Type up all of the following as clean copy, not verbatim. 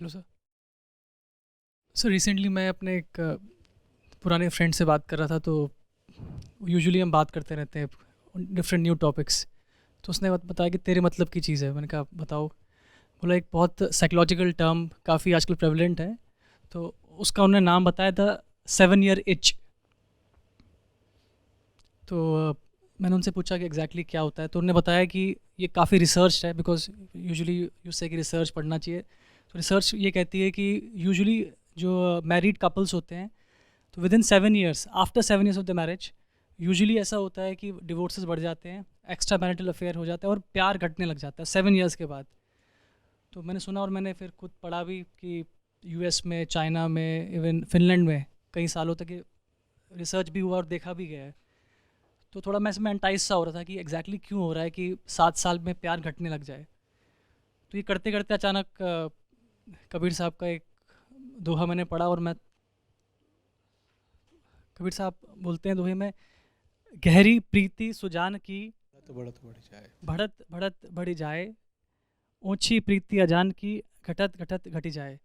Hello sir. Sir recently मैं अपने एक पुराने फ्रेंड से बात कर रहा था, तो यूजुअली हम बात करते रहते हैं डिफरेंट न्यू टॉपिक्स। तो उसने बताया कि तेरे मतलब की चीज़ है। मैंने कहा बताओ। बोला एक बहुत साइकोलॉजिकल टर्म काफ़ी आजकल प्रेवलेंट है, तो उसका उन्होंने नाम बताया था 7 ईयर इच। तो मैंने उनसे पूछा कि एग्जैक्टली क्या होता है, तो उन्होंने बताया कि ये काफ़ी रिसर्च है, बिकॉज यूजुअली यू से कि रिसर्च पढ़ना चाहिए। तो रिसर्च ये कहती है कि यूजुअली जो मैरिड कपल्स होते हैं, तो with in 7 years, after 7 years of the marriage, usually ऐसा होता है कि डिवोर्सेस बढ़ जाते हैं, एक्स्ट्रा मैरिटल अफेयर हो जाता है और प्यार घटने लग जाता है 7 ईयर्स के बाद। तो मैंने सुना और मैंने फिर खुद पढ़ा भी कि यूएस में, चाइना में, इवन फिनलैंड में कई सालों तक रिसर्च भी हुआ और देखा भी गया है। तो थोड़ा मैं इसमें एंटाइज सा हो रहा था कि एग्जैक्टली क्यों हो रहा है कि 7 साल में प्यार घटने लग जाए। तो ये करते करते अचानक कबीर साहब का एक दोहा मैंने पढ़ा, और मैं, कबीर साहब बोलते हैं दोहे में, गहरी प्रीति सुजान की, बढ़त बढ़ जाए। बढ़त बढ़त बढ़ी जाए, ऊंची प्रीति अजान की, घटत घटत घटी जाए।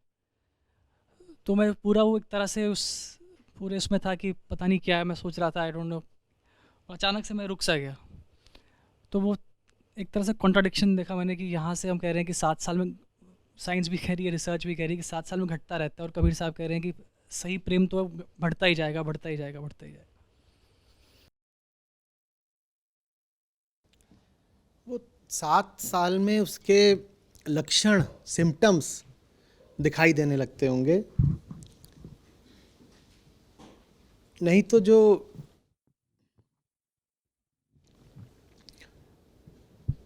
तो मैं पूरा वो एक तरह से उस पूरे उसमें था कि पता नहीं क्या है, मैं सोच रहा था, आई डोंट नो। अचानक से मैं रुक सा गया। तो वो एक तरह से कॉन्ट्राडिक्शन देखा मैंने कि यहाँ से हम कह रहे हैं कि 7 साल में, साइंस भी कह रही है, रिसर्च भी कह रही है कि 7 साल में घटता रहता है, और कबीर साहब कह रहे हैं कि सही प्रेम तो बढ़ता ही जाएगा, बढ़ता ही जाएगा, बढ़ता ही जाएगा। वो 7 साल में उसके लक्षण, सिम्टम्स दिखाई देने लगते होंगे। नहीं तो जो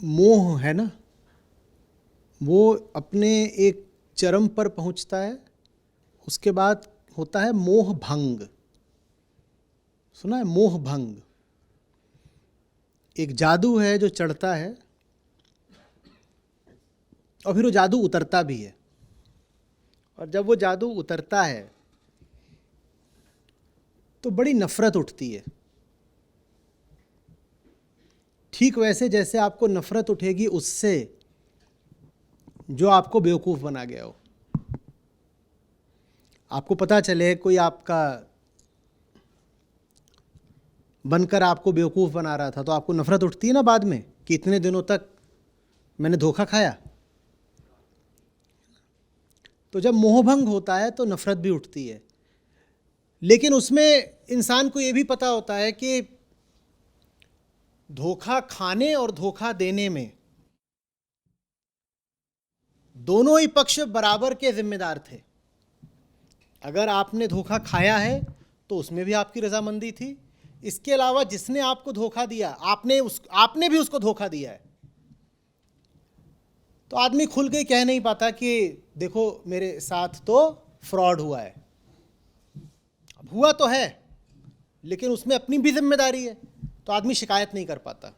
मोह है ना, वो अपने एक चरम पर पहुंचता है। उसके बाद होता है मोह भंग। सुना है मोह भंग? एक जादू है जो चढ़ता है और फिर वो जादू उतरता भी है। और जब वो जादू उतरता है तो बड़ी नफरत उठती है। ठीक वैसे जैसे आपको नफरत उठेगी उससे जो आपको बेवकूफ़ बना गया हो। आपको पता चले कोई आपका बनकर आपको बेवकूफ़ बना रहा था, तो आपको नफरत उठती है ना बाद में कि इतने दिनों तक मैंने धोखा खाया। तो जब मोहभंग होता है तो नफरत भी उठती है, लेकिन उसमें इंसान को यह भी पता होता है कि धोखा खाने और धोखा देने में दोनों ही पक्ष बराबर के जिम्मेदार थे। अगर आपने धोखा खाया है तो उसमें भी आपकी रजामंदी थी। इसके अलावा जिसने आपको धोखा दिया, आपने भी उसको धोखा दिया है। तो आदमी खुल के कह नहीं पाता कि देखो मेरे साथ तो फ्रॉड हुआ है। अब हुआ तो है, लेकिन उसमें अपनी भी जिम्मेदारी है। तो आदमी शिकायत नहीं कर पाता।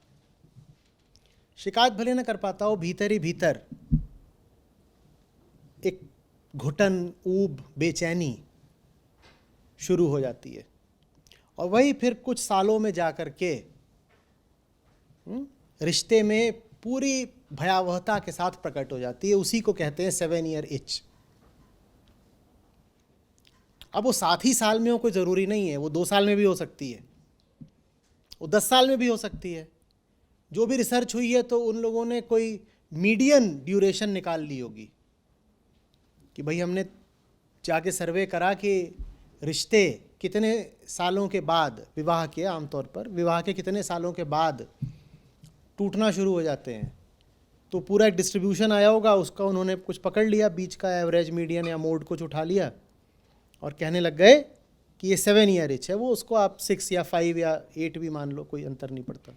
शिकायत भले ना कर पाता हो, भीतर ही भीतर एक घुटन, ऊब, बेचैनी शुरू हो जाती है। और वही फिर कुछ सालों में जाकर के रिश्ते में पूरी भयावहता के साथ प्रकट हो जाती है। उसी को कहते हैं 7 ईयर इच। अब वो 7 ही साल में हो कोई ज़रूरी नहीं है, वो 2 साल में भी हो सकती है, वो 10 साल में भी हो सकती है। जो भी रिसर्च हुई है तो उन लोगों ने कोई मीडियन ड्यूरेशन निकाल ली होगी कि भाई हमने जाके सर्वे करा कि रिश्ते कितने सालों के बाद, विवाह के, आमतौर पर विवाह के कितने सालों के बाद टूटना शुरू हो जाते हैं। तो पूरा एक डिस्ट्रीब्यूशन आया होगा, उसका उन्होंने कुछ पकड़ लिया, बीच का एवरेज, मीडियन या मोड कुछ उठा लिया और कहने लग गए कि ये 7 ईयर इच है। वो उसको आप 6 या 5 या 8 भी मान लो, कोई अंतर नहीं पड़ता।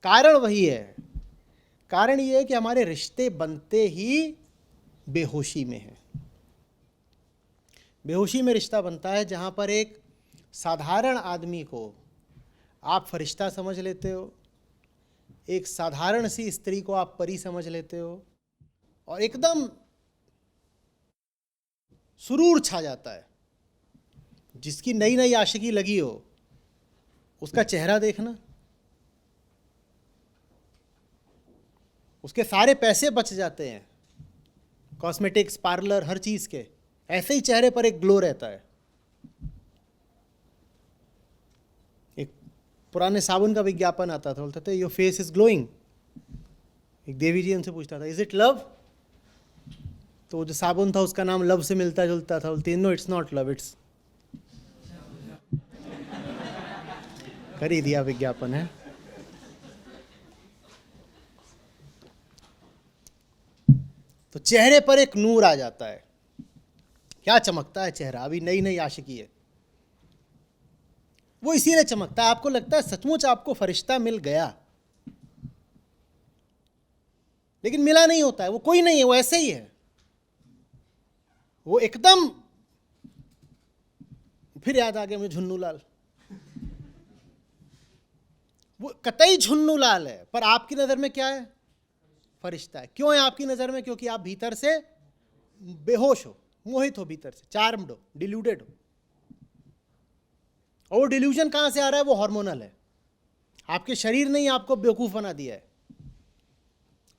कारण वही है। कारण ये है कि हमारे रिश्ते बनते ही बेहोशी में हैं। बेहोशी में रिश्ता बनता है जहाँ पर एक साधारण आदमी को आप फरिश्ता समझ लेते हो, एक साधारण सी स्त्री को आप परी समझ लेते हो, और एकदम सुरूर छा जाता है। जिसकी नई नई आशिकी लगी हो, उसका चेहरा देखना, उसके सारे पैसे बच जाते हैं, कॉस्मेटिक्स, पार्लर, हर चीज़ के, ऐसे ही चेहरे पर एक ग्लो रहता है। एक पुराने साबुन का विज्ञापन आता था, बोलते थे योर फेस इज ग्लोइंग। एक देवी जी उनसे पूछता था इज इट लव, तो जो साबुन था उसका नाम लव से मिलता जुलता था, बोलती no it's not love, it's, कर ही दिया विज्ञापन है। तो चेहरे पर एक नूर आ जाता है, क्या चमकता है चेहरा, अभी नई नई आशिकी है, वो इसीलिए चमकता है। आपको लगता है सचमुच आपको फरिश्ता मिल गया, लेकिन मिला नहीं होता है, वो कोई नहीं है, वो ऐसे ही है, वो एकदम। फिर याद आ गया मुझे झुन्नू लाल, वो कतई झुन्नू लाल है, पर आपकी नजर में क्या है, फरिश्ता है। क्यों है आपकी नजर में? क्योंकि आप भीतर से बेहोश हो, मोहित हो, भीतर से चार्म्ड हो, डिल्यूडेड हो। और वो डिल्यूजन कहां से आ रहा है? वो हार्मोनल है। आपके शरीर ने ही आपको बेवकूफ बना दिया है।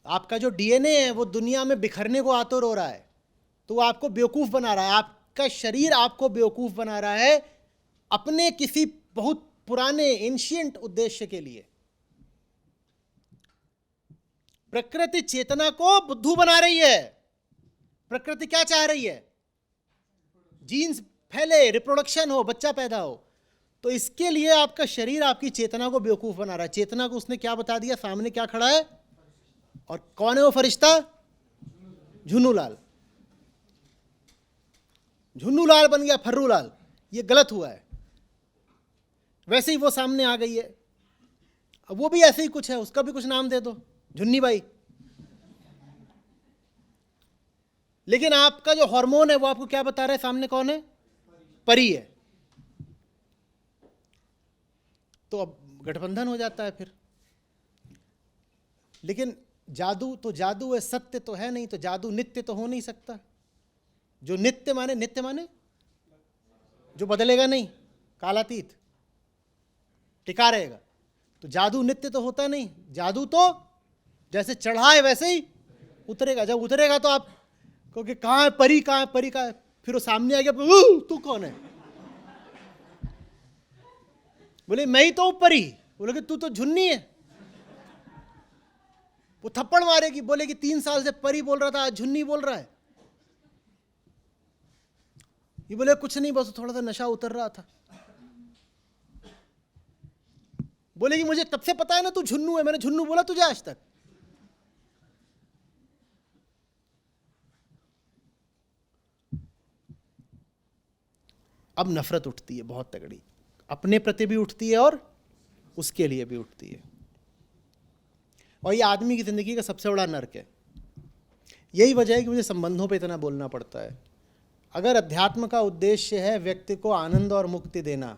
आपका जो डीएनए है वो दुनिया में बिखरने को आतुर हो रहा है, तो वो आपको बेवकूफ बना रहा है। आपका शरीर आपको बेवकूफ बना रहा है अपने किसी बहुत पुराने एंशिएंट उद्देश्य के लिए। प्रकृति चेतना को बुद्धू बना रही है। प्रकृति क्या चाह रही है? जीन्स फैले, रिप्रोडक्शन हो, बच्चा पैदा हो। तो इसके लिए आपका शरीर आपकी चेतना को बेवकूफ बना रहा है। चेतना को उसने क्या बता दिया? सामने क्या खड़ा है और कौन है वो फरिश्ता? झुन्नू लाल। झुन्नू लाल बन गया फर्रू लाल। ये गलत हुआ है। वैसे ही वो सामने आ गई है, अब वो भी ऐसे ही कुछ है, उसका भी कुछ नाम दे दो, झुन्नी बाई। लेकिन आपका जो हार्मोन है वो आपको क्या बता रहा है? सामने कौन है? परी है। तो अब गठबंधन हो जाता है फिर। लेकिन जादू तो जादू है, सत्य तो है नहीं, तो जादू नित्य तो हो नहीं सकता। जो नित्य माने जो बदलेगा नहीं, कालातीत, टिका रहेगा। तो जादू नित्य तो होता नहीं। जादू तो जैसे चढ़ा है वैसे ही उतरेगा। जब उतरेगा तो आप क्योंकि कहाँ है परी, कहाँ है परी, कहाँ है? फिर वो सामने आ गया, तू कौन है? बोले मैं ही तो हूं परी। बोले कि तू तो झुन्नी है। वो थप्पड़ मारेगी, बोलेगी 3 साल से परी बोल रहा था, आज झुन्नी बोल रहा है। ये बोले कुछ नहीं, बस थोड़ा सा नशा उतर रहा था। बोलेगी मुझे तब से पता है ना तू झुन्नू है, मैंने झुन्नू बोला तुझे आज तक? अब नफरत उठती है बहुत तगड़ी, अपने प्रति भी उठती है और उसके लिए भी उठती है। और ये आदमी की जिंदगी का सबसे बड़ा नर्क है। यही वजह है कि मुझे संबंधों पे इतना बोलना पड़ता है। अगर अध्यात्म का उद्देश्य है व्यक्ति को आनंद और मुक्ति देना,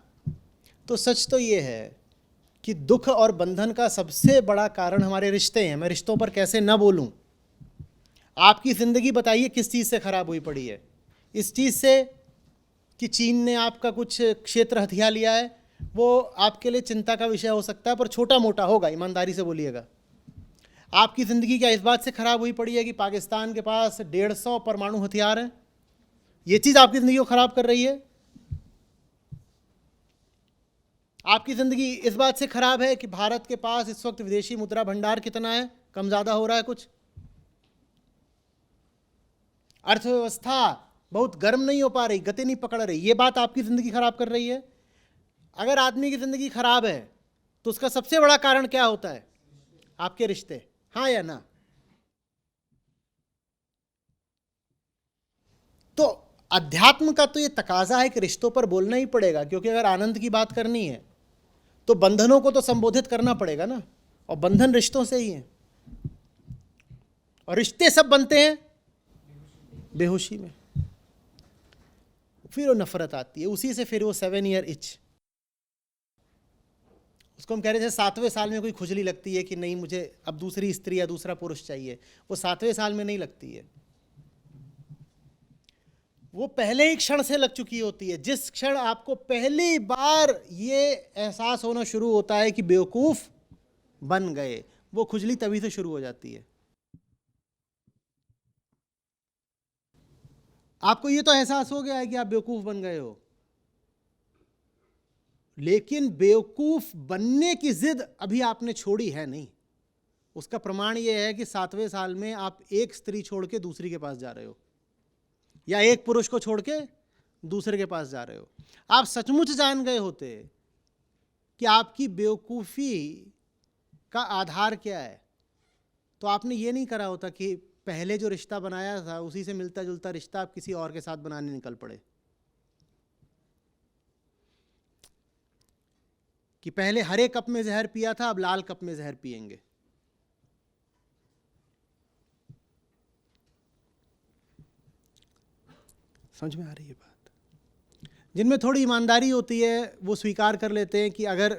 तो सच तो ये है कि दुख और बंधन का सबसे बड़ा कारण हमारे रिश्ते हैं। मैं रिश्तों पर कैसे न बोलूं? आपकी ज़िंदगी बताइए किस चीज़ से ख़राब हुई पड़ी है? इस चीज़ से कि चीन ने आपका कुछ क्षेत्र हथिया लिया है, वो आपके लिए चिंता का विषय हो सकता है, पर छोटा मोटा होगा, ईमानदारी से बोलिएगा। आपकी ज़िंदगी क्या इस बात से ख़राब हुई पड़ी है कि पाकिस्तान के पास 150 परमाणु हथियार हैं? ये चीज़ आपकी ज़िंदगी को ख़राब कर रही है? आपकी ज़िंदगी इस बात से ख़राब है कि भारत के पास इस वक्त विदेशी मुद्रा भंडार कितना है, कम ज़्यादा हो रहा है कुछ? अर्थव्यवस्था बहुत गर्म नहीं हो पा रही, गति नहीं पकड़ रही, ये बात आपकी ज़िंदगी ख़राब कर रही है? अगर आदमी की ज़िंदगी ख़राब है तो उसका सबसे बड़ा कारण क्या होता है? आपके रिश्ते। हाँ या ना? तो अध्यात्म का तो ये तकाजा है कि रिश्तों पर बोलना ही पड़ेगा, क्योंकि अगर आनंद की बात करनी है तो बंधनों को तो संबोधित करना पड़ेगा ना, और बंधन रिश्तों से ही हैं। और रिश्ते सब बनते हैं बेहोशी में। फिर वो नफरत आती है, उसी से फिर वो 7 ईयर इच, उसको हम कह रहे थे 7वें साल में कोई खुजली लगती है कि नहीं मुझे अब दूसरी स्त्री या दूसरा पुरुष चाहिए, वो 7वें साल में नहीं लगती है, वो पहले ही क्षण से लग चुकी होती है। जिस क्षण आपको पहली बार ये एहसास होना शुरू होता है कि बेवकूफ़ बन गए, वो खुजली तभी से शुरू हो जाती है। आपको ये तो एहसास हो गया है कि आप बेवकूफ़ बन गए हो, लेकिन बेवकूफ़ बनने की जिद अभी आपने छोड़ी है नहीं। उसका प्रमाण ये है कि 7वें साल में आप एक स्त्री छोड़ के दूसरी के पास जा रहे हो, या एक पुरुष को छोड़ के दूसरे के पास जा रहे हो। आप सचमुच जान गए होते कि आपकी बेवकूफ़ी का आधार क्या है, तो आपने ये नहीं करा होता कि पहले जो रिश्ता बनाया था उसी से मिलता जुलता रिश्ता आप किसी और के साथ बनाने निकल पड़े, कि पहले हरे कप में जहर पिया था, अब लाल कप में जहर पिएंगे। समझ में आ रही है बात? जिनमें थोड़ी ईमानदारी होती है वो स्वीकार कर लेते हैं कि अगर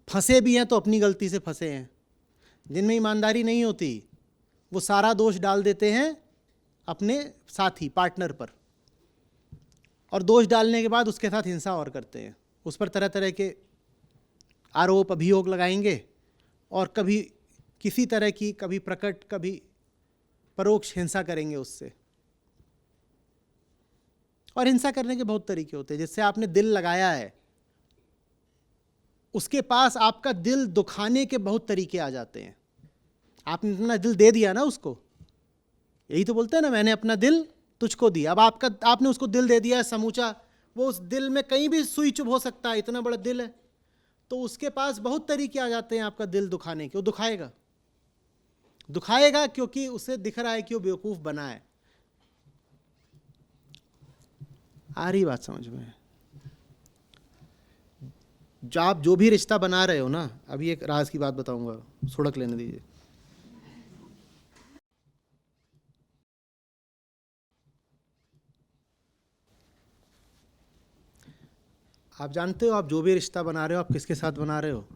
फंसे भी हैं तो अपनी गलती से फंसे हैं। जिनमें ईमानदारी नहीं होती वो सारा दोष डाल देते हैं अपने साथी पार्टनर पर, और दोष डालने के बाद उसके साथ हिंसा और करते हैं, उस पर तरह तरह के आरोप अभियोग लगाएंगे, और कभी किसी तरह की, कभी प्रकट कभी परोक्ष हिंसा करेंगे उससे। और हिंसा करने के बहुत तरीके होते हैं। जिससे आपने दिल लगाया है उसके पास आपका दिल दुखाने के बहुत तरीके आ जाते हैं। आपने अपना दिल दे दिया ना उसको, यही तो बोलते हैं ना, मैंने अपना दिल तुझको दिया। अब आपने उसको दिल दे दिया है समूचा, वो उस दिल में कहीं भी सुई चुभ हो सकता है, इतना बड़ा दिल है, तो उसके पास बहुत तरीके आ जाते हैं आपका दिल दुखाने के। वो दुखाएगा क्योंकि उसे दिख रहा है कि वो बेवकूफ़ बना है। आ रही बात समझ में? आप जो भी रिश्ता बना रहे हो ना, अभी एक राज की बात बताऊंगा, सुड़क लेने दीजिए। आप जानते हो आप जो भी रिश्ता बना रहे हो आप किसके साथ बना रहे हो?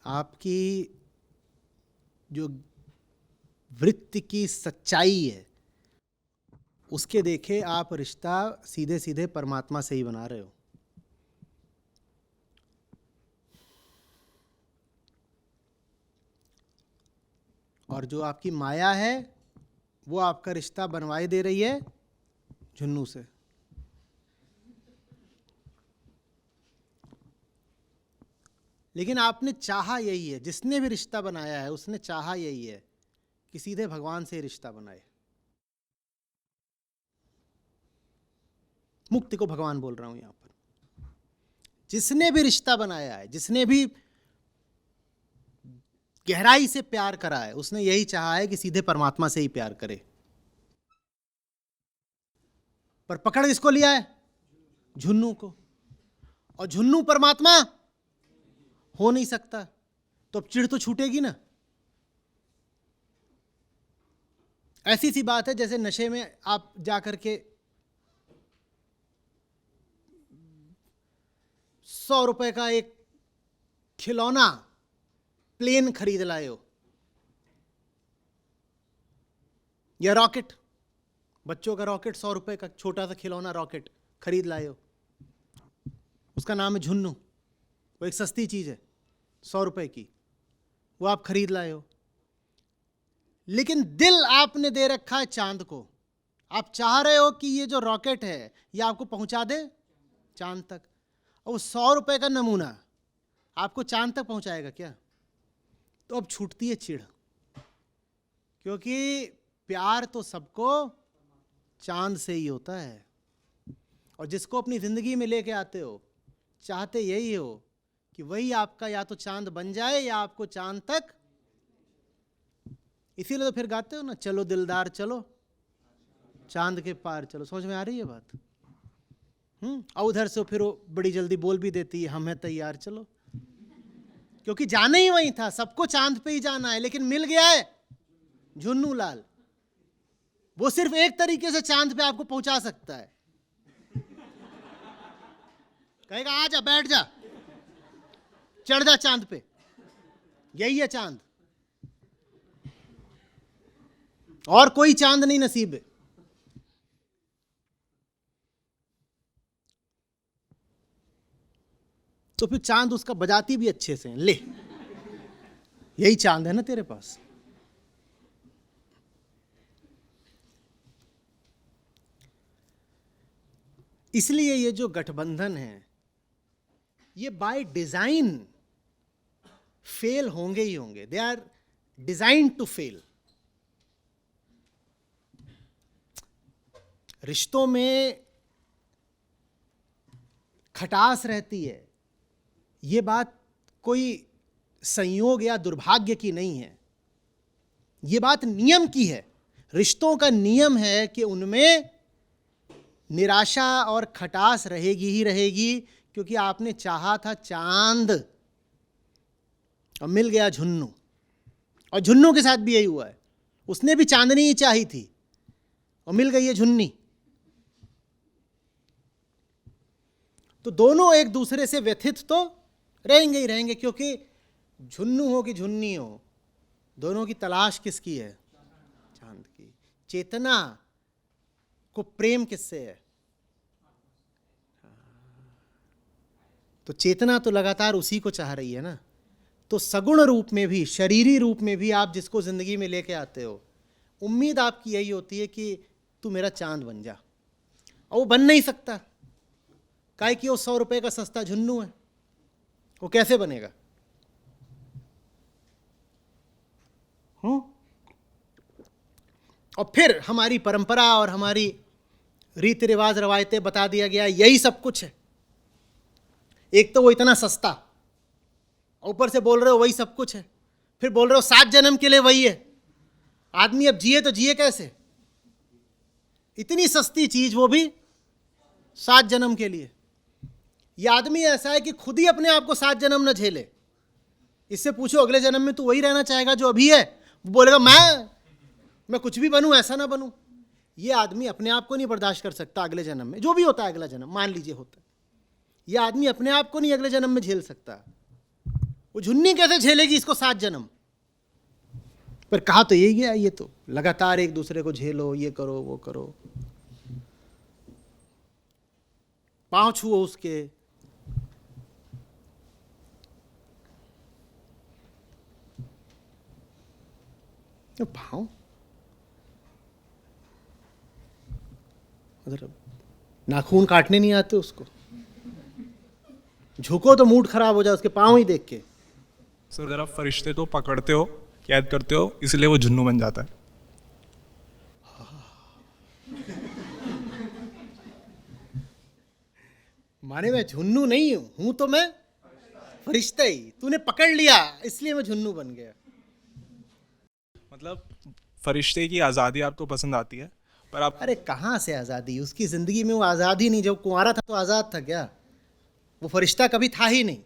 आपकी जो वृत्ति की सच्चाई है उसके देखे आप रिश्ता सीधे सीधे परमात्मा से ही बना रहे हो। और जो आपकी माया है वो आपका रिश्ता बनवाए दे रही है झुन्नू से। लेकिन आपने चाहा यही है, जिसने भी रिश्ता बनाया है उसने चाहा यही है कि सीधे भगवान से रिश्ता बनाए। मुक्ति को भगवान बोल रहा हूं यहां पर। जिसने भी रिश्ता बनाया है, जिसने भी गहराई से प्यार करा है, उसने यही चाहा है कि सीधे परमात्मा से ही प्यार करे। पर पकड़ किसको लिया है? झुन्नू को। और झुन्नू परमात्मा हो नहीं सकता, तो अब चिढ़ तो छूटेगी ना। ऐसी सी बात है जैसे नशे में आप जाकर के 100 रुपए का एक खिलौना प्लेन खरीद लाए हो, या रॉकेट, बच्चों का रॉकेट, 100 रुपए का छोटा सा खिलौना रॉकेट खरीद लाए हो, उसका नाम है झुन्नू। वो एक सस्ती चीज है 100 रुपए की, वो आप खरीद लाए हो। लेकिन दिल आपने दे रखा है चांद को। आप चाह रहे हो कि ये जो रॉकेट है ये आपको पहुंचा दे चांद तक, और वो 100 रुपए का नमूना आपको चांद तक पहुंचाएगा क्या? तो अब छूटती है चिढ़, क्योंकि प्यार तो सबको चांद से ही होता है। और जिसको अपनी जिंदगी में लेके आते हो चाहते यही हो कि वही आपका या तो चांद बन जाए या आपको चांद तक। इसीलिए तो फिर गाते हो ना, चलो दिलदार चलो चांद के पार चलो। समझ में आ रही है बात? और उधर से फिर वो बड़ी जल्दी बोल भी देती है, हम हैं तैयार चलो, क्योंकि जाना ही वही था, सबको चांद पे ही जाना है। लेकिन मिल गया है झुन्नू लाल, वो सिर्फ एक तरीके से चांद पे आपको पहुंचा सकता है। कहेगा आ जा, बैठ जा, चढ़ जा चांद पे, यही है चांद, और कोई चांद नहीं नसीब है। तो फिर चांद उसका बजाती भी अच्छे से, ले यही चांद है ना तेरे पास। इसलिए ये जो गठबंधन है ये बाय डिजाइन फेल होंगे ही होंगे. They are design to fail. रिश्तों में खटास रहती है, ये बात कोई संयोग या दुर्भाग्य की नहीं है, ये बात नियम की है. रिश्तों का नियम है कि उनमें निराशा और खटास रहेगी ही रहेगी, क्योंकि आपने चाहा था चांद और मिल गया झुन्नू. और झुन्नू के साथ भी यही हुआ है. उसने भी चांदनी ही चाही थी और मिल गई है झुन्नी. तो दोनों एक दूसरे से व्यथित तो रहेंगे ही रहेंगे, क्योंकि झुन्नू हो कि झुन्नी हो, दोनों की तलाश किसकी है? चांद की. चेतना को प्रेम किससे है? तो चेतना तो लगातार उसी को चाह रही है ना. तो सगुण रूप में भी, शरीरी रूप में भी आप जिसको जिंदगी में लेके आते हो, उम्मीद आपकी यही होती है कि तू मेरा चांद बन जा. और वो बन नहीं सकता, काहे कि वो 100 रुपए का सस्ता झुन्नू है. वो कैसे बनेगा? और फिर हमारी परंपरा और हमारी रीति रिवाज रवायतें बता दिया गया यही सब कुछ है. एक तो वो इतना सस्ता, ऊपर से बोल रहे हो वही सब कुछ है, फिर बोल रहे हो 7 जन्म के लिए वही है. आदमी अब जिए तो जिए कैसे? इतनी सस्ती चीज, वो भी 7 जन्म के लिए. यह आदमी ऐसा है कि खुद ही अपने आप को 7 जन्म न झेले. इससे पूछो अगले जन्म में तू वही रहना चाहेगा जो अभी है? वो बोलेगा मैं कुछ भी बनूं, ऐसा ना बनूं. ये आदमी अपने आप को नहीं बर्दाश्त कर सकता अगले जन्म में, जो भी होता है अगला जन्म, मान लीजिए होता है. यह आदमी अपने आप को नहीं अगले जन्म में झेल सकता. वो झुन्नी कैसे झेलेगी इसको 7 जन्म? पर कहा तो यही गया, ये तो लगातार एक दूसरे को झेलो, ये करो वो करो, पांव छुओ उसके. पांव मतलब नाखून काटने नहीं आते उसको, झुको तो मूड खराब हो जाए उसके पांव ही देख के. सर अगर आप फरिश्ते तो पकड़ते हो, कैद करते हो, इसलिए वो जुन्नू बन जाता है. माने मैं झुन्नू नहीं हूं तो मैं फरिश्ता ही. तूने पकड़ लिया इसलिए मैं झुन्नू बन गया. मतलब फरिश्ते की आज़ादी आपको पसंद आती है, पर आप अरे कहाँ से आज़ादी? उसकी ज़िंदगी में वो आज़ाद ही नहीं. जब कुंवारा था तो आज़ाद था क्या? वो फरिश्ता कभी था ही नहीं.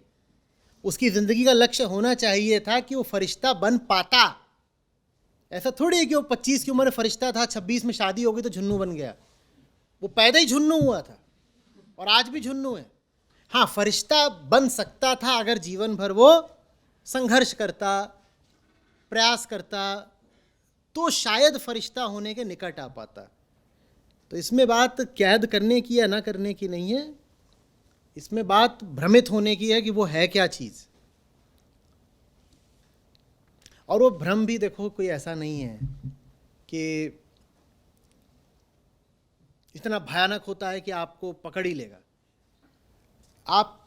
उसकी ज़िंदगी का लक्ष्य होना चाहिए था कि वो फरिश्ता बन पाता. ऐसा थोड़ी है कि वो 25 की उम्र में फरिश्ता था, 26 में शादी हो गई तो झुन्नू बन गया. वो पैदा ही झुन्नू हुआ था और आज भी झुन्नू है. हाँ, फरिश्ता बन सकता था अगर जीवन भर वो संघर्ष करता, प्रयास करता, तो शायद फरिश्ता होने के निकट आ पाता. तो इसमें बात कैद करने की या ना करने की नहीं है, इसमें बात भ्रमित होने की है कि वो है क्या चीज़. और वो भ्रम भी देखो कोई ऐसा नहीं है कि इतना भयानक होता है कि आपको पकड़ ही लेगा. आप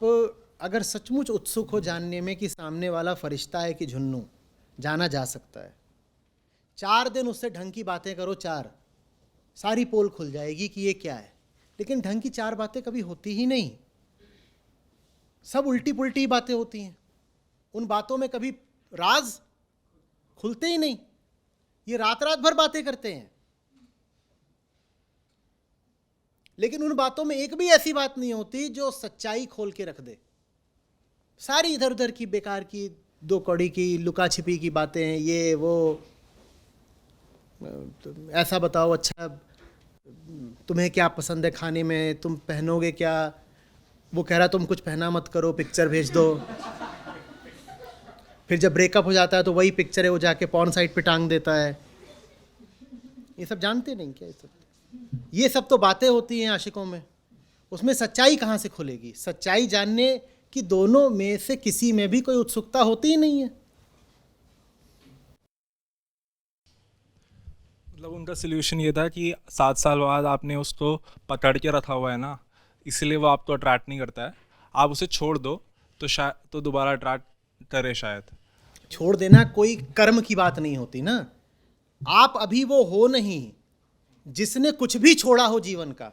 अगर सचमुच उत्सुक हो जानने में कि सामने वाला फरिश्ता है कि झुन्नू, जाना जा सकता है. 4 दिन उससे ढंग की बातें करो, 4 सारी पोल खुल जाएगी कि ये क्या है. लेकिन ढंग की 4 बातें कभी होती ही नहीं, सब उल्टी पुल्टी बातें होती हैं. उन बातों में कभी राज खुलते ही नहीं. ये रात रात भर बातें करते हैं, लेकिन उन बातों में एक भी ऐसी बात नहीं होती जो सच्चाई खोल के रख दे. सारी इधर उधर की बेकार की, 2 कौड़ी की, लुका छिपी की बातें हैं. ये वो ऐसा बताओ, अच्छा तुम्हें क्या पसंद है खाने में, तुम पहनोगे क्या? वो कह रहा तुम कुछ पहना मत करो, पिक्चर भेज दो. फिर जब ब्रेकअप हो जाता है तो वही पिक्चर है वो जाके पॉर्न साइट पे टांग देता है. ये सब जानते नहीं क्या? ये सब तो बातें होती हैं आशिकों में. उसमें सच्चाई कहाँ से खुलेगी? सच्चाई जानने की दोनों में से किसी में भी कोई उत्सुकता होती ही नहीं है. मतलब उनका सोल्यूशन ये था कि 7 साल बाद आपने उसको पकड़ के रखा हुआ है ना, इसलिए वो आपको अट्रैक्ट नहीं करता है। आप उसे छोड़ दो तो शायद तो दोबारा अट्रैक्ट करे शायद। छोड़ देना कोई कर्म की बात नहीं होती ना। आप अभी वो हो नहीं जिसने कुछ भी छोड़ा हो जीवन का,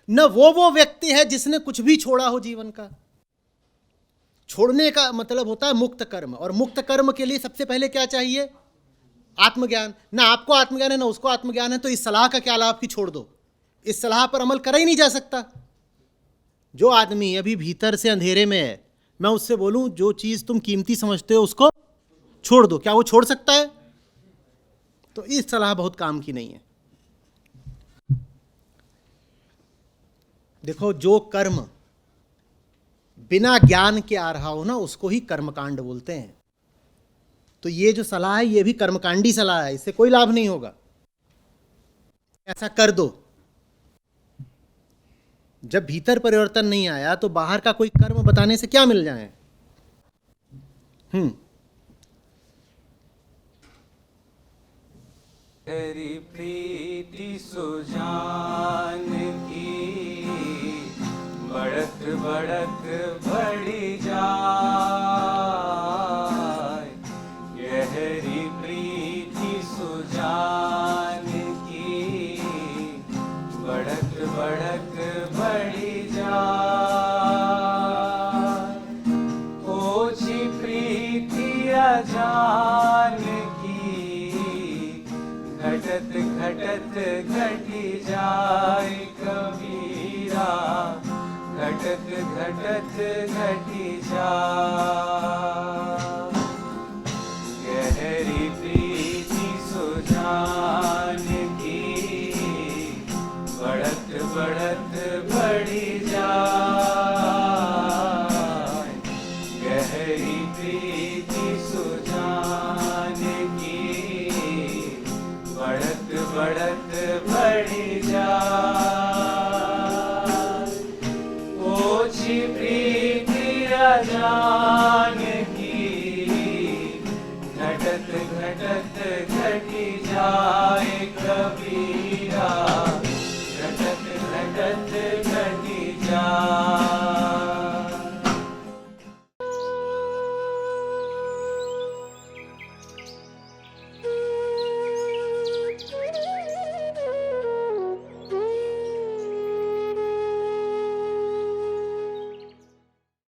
न वो व्यक्ति है जिसने कुछ भी छोड़ा हो जीवन का। छोड़ने का मतलब होता है मुक्त कर्म, और मुक्त कर्म के लिए सबसे पहले क्या चाहिए? आत्मज्ञान। ना आपको आत्मज्ञान है ना उसको आत्मज्ञान है, तो इस सलाह का क्या लाभ कि छोड़ दो? इस सलाह पर अमल करा ही नहीं जा सकता। जो आदमी अभी भीतर से अंधेरे में है, मैं उससे बोलूं जो चीज तुम कीमती समझते हो उसको छोड़ दो, क्या वो छोड़ सकता है? तो इस सलाह बहुत काम की नहीं है। देखो, जो कर्म बिना ज्ञान के आ रहा हो ना, उसको ही कर्मकांड बोलते हैं। तो ये जो सलाह है ये भी कर्मकांडी सलाह है, इससे कोई लाभ नहीं होगा। ऐसा कर दो। जब भीतर परिवर्तन नहीं आया तो बाहर का कोई कर्म बताने से क्या मिल जाए? तेरी प्रीति सुजान की बढ़त बढ़त बढ़ी जाए। गहरी प्रीति सुजान की बढ़त बढ़त बढ़ी जाए। ओछी प्रीति अजान घटत घटत घटी जाए कबीरा। घटत घटत घटी जाए। गहरी प्रीति सुजान की बढ़त बढ़त बढ़ी जाए। गहरी प्रीति सुजान की बढ़त बढ़त बढ़ी जाए। ओछी प्रीति अजान की घटत घटत घटी जाए कबीरा। घटत घटत घटी जाए।